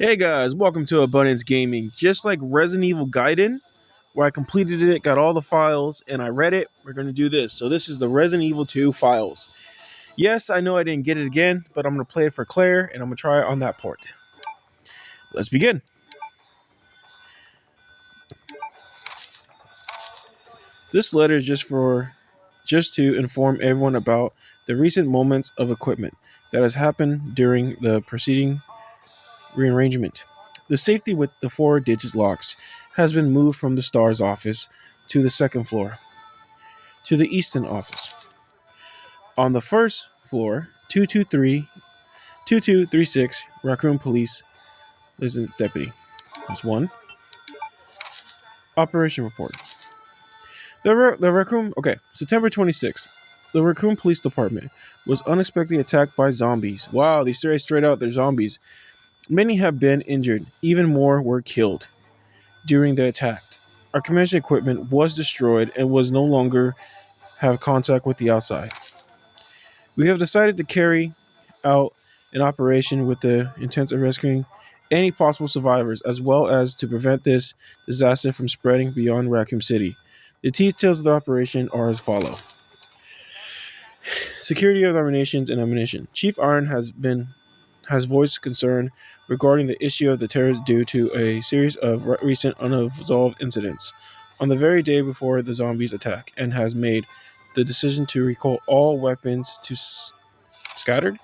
Hey guys, welcome to Abundance Gaming. Just like Resident Evil Gaiden, where I completed it, got all the files, and I read it, we're going to do this. So this is the Resident Evil 2 files. Yes, I know I didn't get it again, but I'm going to play it for Claire, and I'm going to try it on that port. Let's begin. This letter is just to inform everyone about the recent moments of equipment that has happened during the preceding rearrangement. The safety with the 4-digit locks has been moved from the STARS office to the second floor, to the Easton office. On the first floor, 2236 Raccoon Police Lieutenant Deputy. That's one. Operation report. The Raccoon, September 26th. The Raccoon Police Department was unexpectedly attacked by zombies. Wow, they say straight out they're zombies. Many have been injured. Even more were killed during the attack. Our commission equipment was destroyed and was no longer have contact with the outside. We have decided to carry out an operation with the intent of rescuing any possible survivors, as well as to prevent this disaster from spreading beyond Raccoon City. The details of the operation are as follow. Security of ammunition and ammunition. Chief Iron has voiced concern regarding the issue of the terrorists due to a series of recent unresolved incidents on the very day before the zombies attack, and has made the decision to recall all weapons to scattered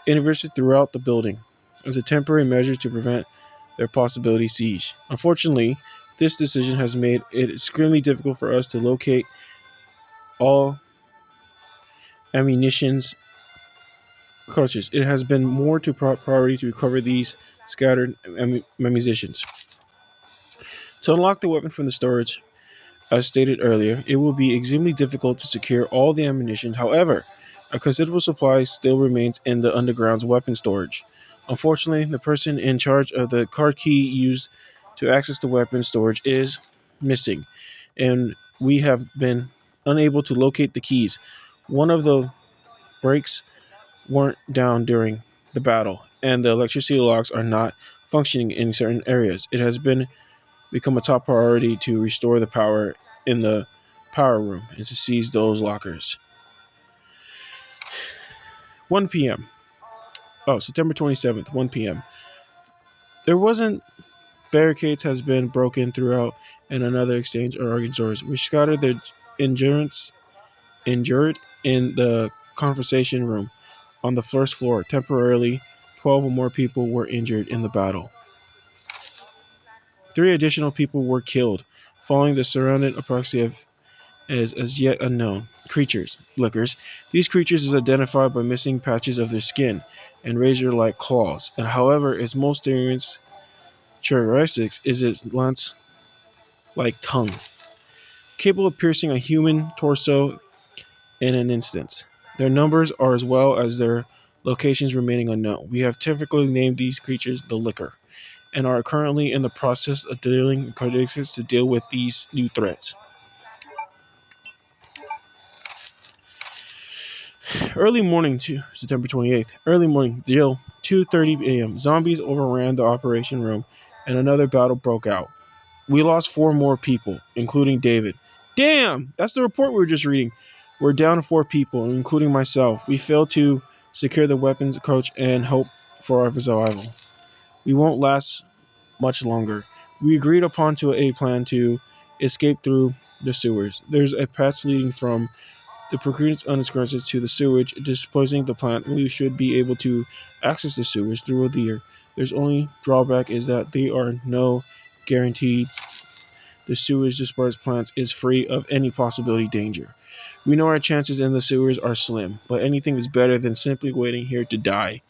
universities throughout the building as a temporary measure to prevent their possibility siege. Unfortunately, this decision has made it extremely difficult for us to locate all ammunitions cartridges. It has been more to priority to recover these scattered ammunitions. To unlock the weapon from the storage, as stated earlier, it will be extremely difficult to secure all the ammunition. However, a considerable supply still remains in the underground's weapon storage. Unfortunately, the person in charge of the card key used to access the weapon storage is missing, and we have been unable to locate the keys. One of the breaks weren't down during the battle, and the electricity locks are not functioning in certain areas. It has become a top priority to restore the power in the power room and to seize those lockers. 1 p.m. September 27th, 1 p.m. There wasn't barricades has been broken throughout and another exchange of organ stores, which scattered their injured in the conversation room on the first floor. Temporarily, 12 or more people were injured in the battle. 3 additional people were killed, following the surrounding proxy of as yet unknown creatures, lickers. These creatures is identified by missing patches of their skin and razor-like claws, and however, its most dangerous characteristics is its lance-like tongue, capable of piercing a human torso in an instant. Their numbers are as well as their locations remaining unknown. We have typically named these creatures the Licker, and are currently in the process of dealing codex to deal with these new threats. Early morning to September 28th. Early morning, Jill, 2:30 a.m. Zombies overran the operation room, and another battle broke out. We lost 4 more people, including David. Damn! That's the report we were just reading. We're down to 4 people, including myself. We failed to secure the weapons coach and hope for our survival. We won't last much longer. We agreed upon to a plan to escape through the sewers. There's a path leading from the Procreance underground to the sewage. Disposing the plant, we should be able to access the sewers through the year. There's only drawback is that there are no guarantees the sewage dispersed plants is free of any possibility danger. We know our chances in the sewers are slim, but anything is better than simply waiting here to die.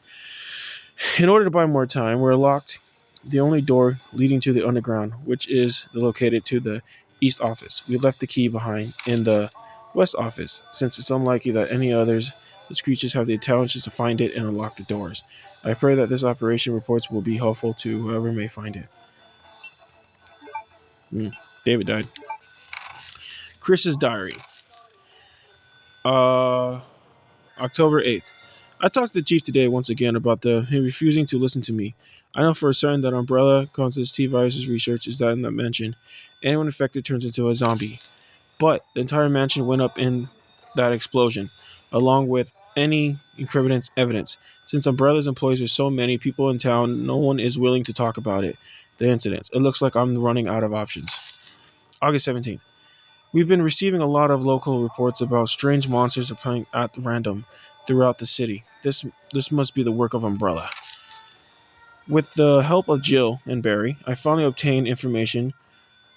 In order to buy more time, we're locked the only door leading to the underground, which is located to the east office. We left the key behind in the west office, since it's unlikely that any others the creatures have the intelligence to find it and unlock the doors. I pray that this operation reports will be helpful to whoever may find it. David died. Chris's diary. October 8th. I talked to the chief today once again about him refusing to listen to me. I know for a certain that Umbrella causes T virus research is that in that mansion. Anyone infected turns into a zombie. But the entire mansion went up in that explosion, along with any incriminating evidence. Since Umbrella's employees are so many people in town, no one is willing to talk about it. The incidents. It looks like I'm running out of options. August 17th. We've been receiving a lot of local reports about strange monsters appearing at random throughout the city. This must be the work of Umbrella. With the help of Jill and Barry, I finally obtained information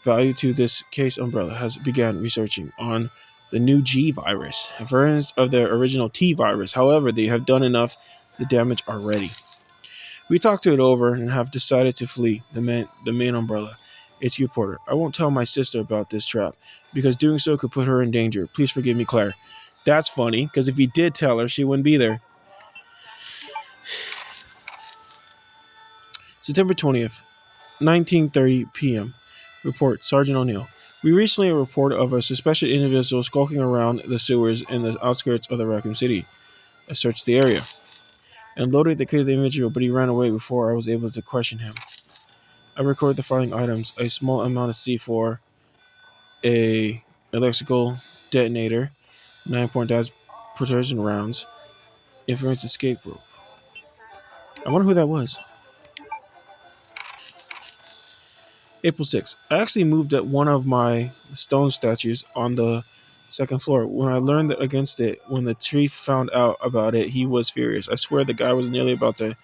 value to this case. Umbrella has begun researching on the new G virus, a variant of the original T virus. However, they have done enough to damage already. We talked it over and have decided to flee the main Umbrella. It's you, Porter. I won't tell my sister about this trap because doing so could put her in danger. Please forgive me, Claire. That's funny because if he did tell her, she wouldn't be there. September 20th, 19:30 p.m. Report, Sergeant O'Neill. We recently a report of a suspicious individual skulking around the sewers in the outskirts of the Raccoon City. I searched the area and loaded the kit of the individual, but he ran away before I was able to question him. I recorded the following items: a small amount of C4, a electrical detonator, 9-point protection rounds, inference escape rope. I wonder who that was. April 6th. I actually moved at one of my stone statues on the second floor. When I learned against it, when the chief found out about it, he was furious. I swear the guy was nearly about to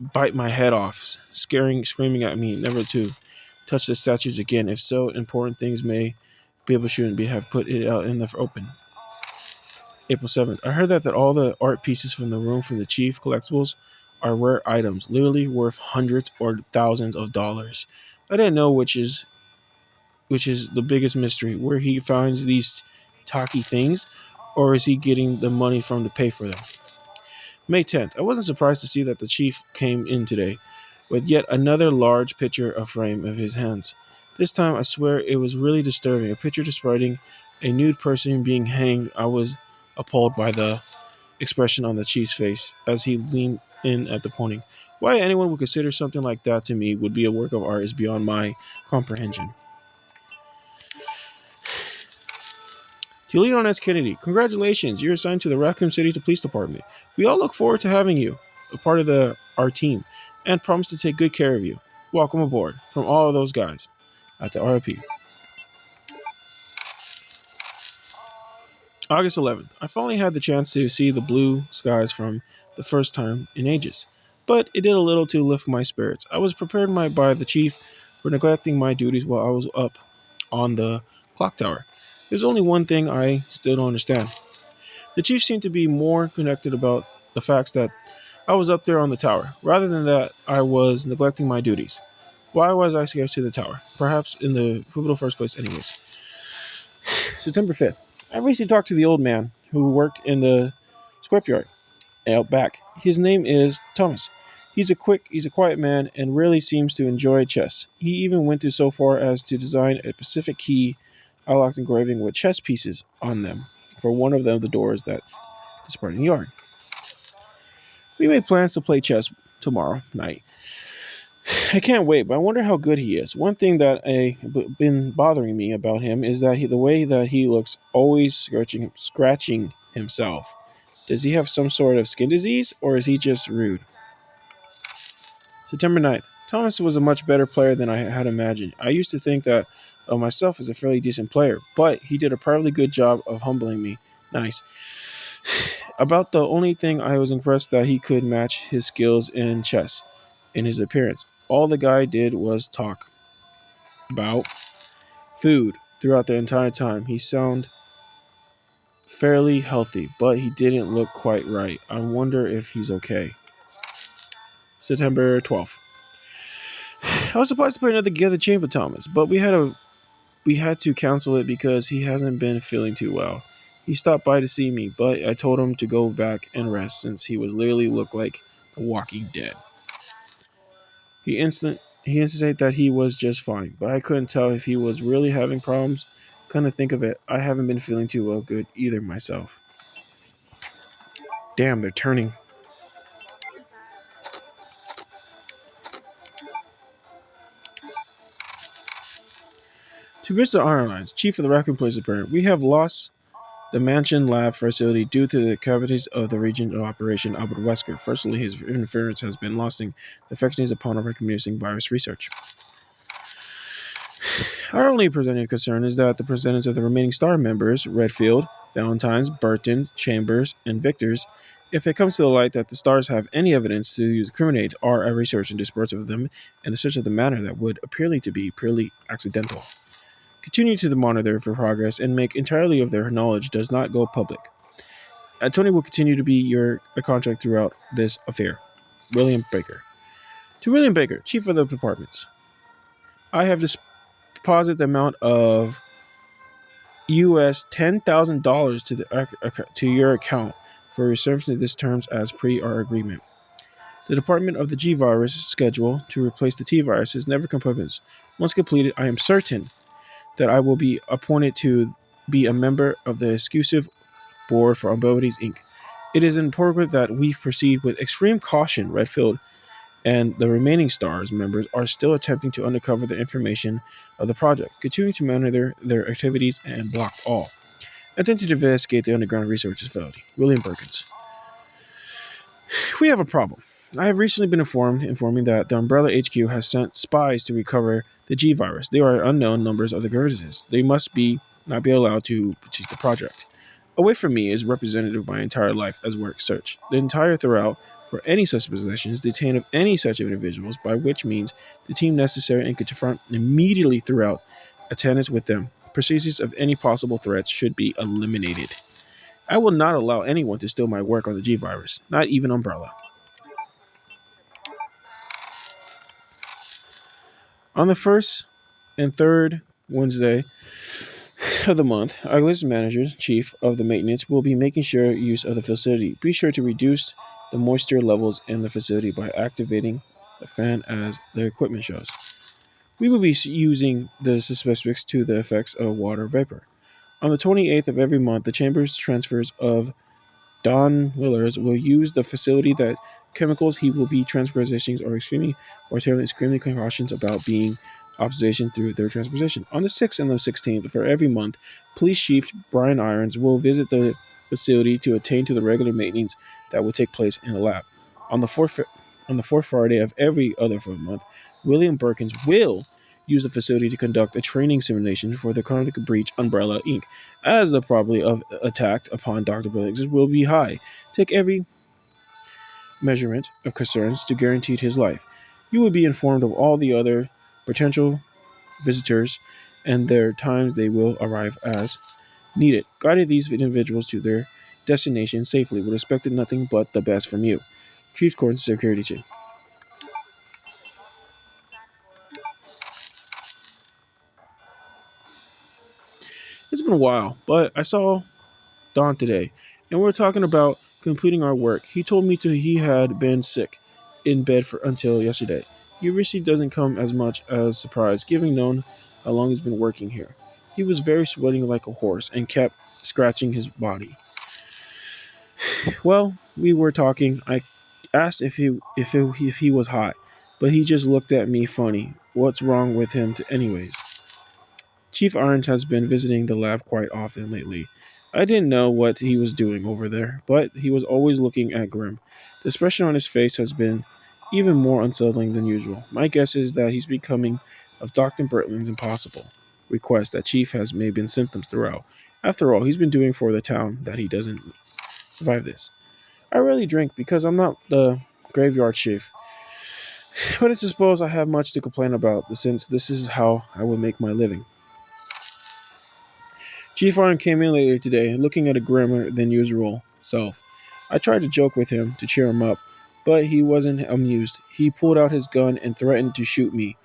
bite my head off, screaming at me never to touch the statues again. If so, important things may people shouldn't be have put it out in the open. April 7th. I heard that all the art pieces from the room from the chief collectibles are rare items, literally worth hundreds or thousands of dollars. I didn't know which is the biggest mystery, where he finds these tacky things, or is he getting the money from to pay for them? May 10th. I wasn't surprised to see that the chief came in today with yet another large picture of frame of his hands. This time, I swear it was really disturbing. A picture displaying a nude person being hanged. I was appalled by the expression on the chief's face as he leaned in at the pointing. Why anyone would consider something like that to me would be a work of art is beyond my comprehension. To Leon S. Kennedy, congratulations, you're assigned to the Raccoon City Police Department. We all look forward to having you a part of our team and promise to take good care of you. Welcome aboard from all of those guys at the RIP. August 11th. I finally had the chance to see the blue skies from the first time in ages, but it did a little to lift my spirits. I was prepared by the chief for neglecting my duties while I was up on the clock tower. There's only one thing I still don't understand. The chief seemed to be more connected about the facts that I was up there on the tower, rather than that I was neglecting my duties. Why was I scarce to the tower? Perhaps in the first place anyways. September 5th. I recently talked to the old man who worked in the scrapyard out back. His name is Thomas. He's a quiet man and really seems to enjoy chess. He even went to so far as to design a Pacific key outlocked engraving with chess pieces on them for one of the doors that is part of the yard. We made plans to play chess tomorrow night. I can't wait, but I wonder how good he is. One thing that been bothering me about him is that the way that he looks, always scratching himself. Does he have some sort of skin disease, or is he just rude? September 9th. Thomas was a much better player than I had imagined. I used to think that of myself as a fairly decent player, but he did a perfectly good job of humbling me. Nice. About the only thing I was impressed that he could match his skills in chess, in his appearance. All the guy did was talk about food throughout the entire time. He sounded fairly healthy, but he didn't look quite right. I wonder if he's okay. September 12th. I was surprised to play another Get the Chamber Thomas, but we had to cancel it because he hasn't been feeling too well. He stopped by to see me, but I told him to go back and rest since he was literally looked like The Walking Dead. He insisted that he was just fine, but I couldn't tell if he was really having problems. Come to think of it, I haven't been feeling too well good either myself. Damn, they're turning. To Mr. Ironlines, Chief of the Raccoon Police Department, we have lost the Mansion Lab facility due to the cavities of the region of operation Albert Wesker. Firstly, his interference has been losing the affections upon our community virus research. Our only presenting concern is that the percentage of the remaining star members, Redfield, Valentine's, Burton, Chambers, and Victor's, if it comes to the light that the stars have any evidence to incriminate our research and dispose of them in such a manner that would appear to be purely accidental. Continue to monitor for progress and make entirely of their knowledge does not go public. Tony will continue to be your contract throughout this affair. William Baker. To William Baker, Chief of the Departments, I have deposited the amount of US $10,000 to your account for your service in this terms as per our agreement. The Department of the G virus schedule to replace the T virus is never completed. Once completed, I am certain that I will be appointed to be a member of the exclusive board for Abilities Inc. It is important that we proceed with extreme caution. Redfield and the remaining STARS members are still attempting to uncover the information of the project, continue to monitor their activities and block all attempt to investigate the underground research facility. William Perkins. We have a problem. I have recently been informing that the Umbrella HQ has sent spies to recover the G virus. They are unknown numbers of the Gertises. They must not be allowed to achieve the project. Away from me is representative of my entire life as work search. The entire throughout for any such possessions, detain of any such individuals, by which means the team necessary and confront immediately throughout attendance with them. Procedures of any possible threats should be eliminated. I will not allow anyone to steal my work on the G virus, not even Umbrella. On the first and third Wednesday of the month, our list manager, chief of the maintenance, will be making sure use of the facility. Be sure to reduce the moisture levels in the facility by activating the fan as the equipment shows. We will be using the specifics to the effects of water vapor. On the 28th of every month, the chamber's transfers of Don Willers will use the facility that chemicals he will be transpositions are extremely cautious about being observation through their transposition. On the 6th and the 16th for every month, Police Chief Brian Irons will visit the facility to attend to the regular maintenance that will take place in the lab. On the fourth Friday of every other month, William Perkins will use the facility to conduct a training simulation for the Chronic Breach Umbrella Inc. As the probability of attack upon Dr. Billings will be high. Take every measurement of concerns to guarantee his life. You will be informed of all the other potential visitors and their times they will arrive as needed. Guided these individuals to their destination safely with expected nothing but the best from you. Chief Court Security Chief. It's been a while, but I saw Don today, and we were talking about completing our work. He told me he had been sick in bed until yesterday. He really doesn't come as much as surprise, given known how long he's been working here. He was very sweating like a horse and kept scratching his body. Well, we were talking. I asked if he was hot, but he just looked at me funny. What's wrong with him anyways? Chief Irons has been visiting the lab quite often lately. I didn't know what he was doing over there, but he was always looking at Grim. The expression on his face has been even more unsettling than usual. My guess is that he's becoming of Dr. Bertland's impossible request that Chief has maybe been symptoms throughout. After all, he's been doing for the town that he doesn't survive this. I rarely drink because I'm not the graveyard chief. But I suppose I have much to complain about since this is how I will make my living. Chief Arn came in later today, looking at a grimmer than usual self. I tried to joke with him to cheer him up, but he wasn't amused. He pulled out his gun and threatened to shoot me.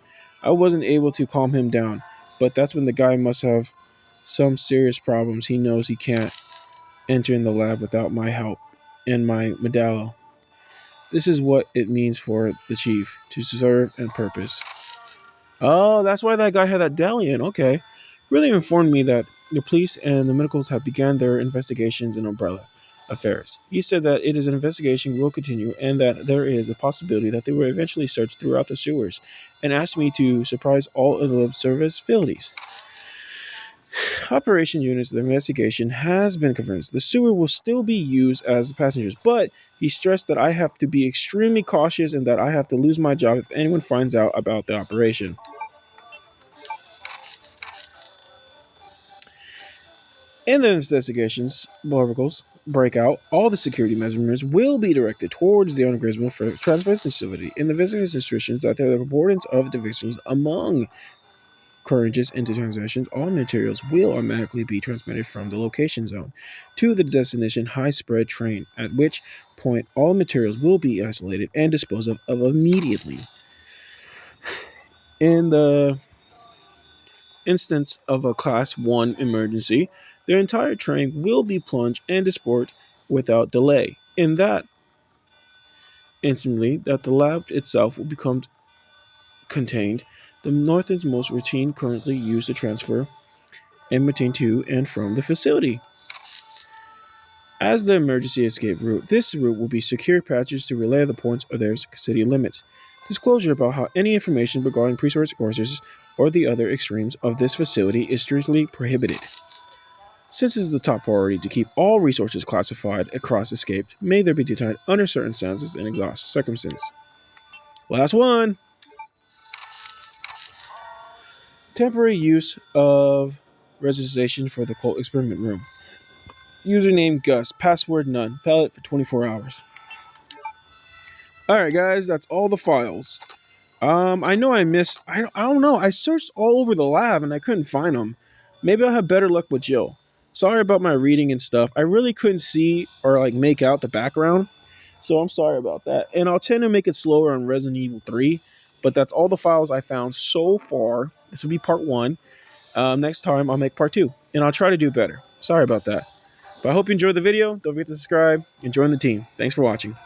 I wasn't able to calm him down, but that's when the guy must have some serious problems. He knows he can't enter in the lab without my help and my medallion. This is what it means for the chief, to serve and purpose. Oh, that's why that guy had that medallion. Okay. Really informed me that the police and the medicals have begun their investigations in Umbrella. affairs. He said that it is an investigation will continue and that there is a possibility that they will eventually search throughout the sewers, and asked me to surprise all of the service facilities. Operation units of the investigation has been convinced the sewer will still be used as passengers, but he stressed that I have to be extremely cautious and that I have to lose my job if anyone finds out about the operation. In the investigations articles breakout, all the security measures will be directed towards the underground transfer facility. In the investigation restrictions that there are importance of divisions among currents into transactions, all materials will automatically be transmitted from the location zone to the destination high spread train, at which point all materials will be isolated and disposed of immediately. In the instance of a class 1 emergency, the entire train will be plunged and dispersed without delay. In that instantly that the lab itself will become contained, the northern's most routine currently used to transfer and maintain to and from the facility. As the emergency escape route, this route will be secure patches to relay the points of their city limits. Disclosure about how any information regarding resource courses or the other extremes of this facility is strictly prohibited. Since it is the top priority to keep all resources classified across escaped, may there be detained under certain circumstances and exhaust circumstances. Last one. Temporary use of registration for the cult experiment room. Username Gus, password none, valid for 24 hours. Alright guys, that's all the files. I know I missed, I don't know, I searched all over the lab and I couldn't find them. Maybe I'll have better luck with Jill. Sorry about my reading and stuff. I really couldn't see or like make out the background, so I'm sorry about that. And I'll tend to make it slower on Resident Evil 3, but that's all the files I found so far. This will be part 1. Next time I'll make part 2, and I'll try to do better. Sorry about that. But I hope you enjoyed the video. Don't forget to subscribe and join the team. Thanks for watching.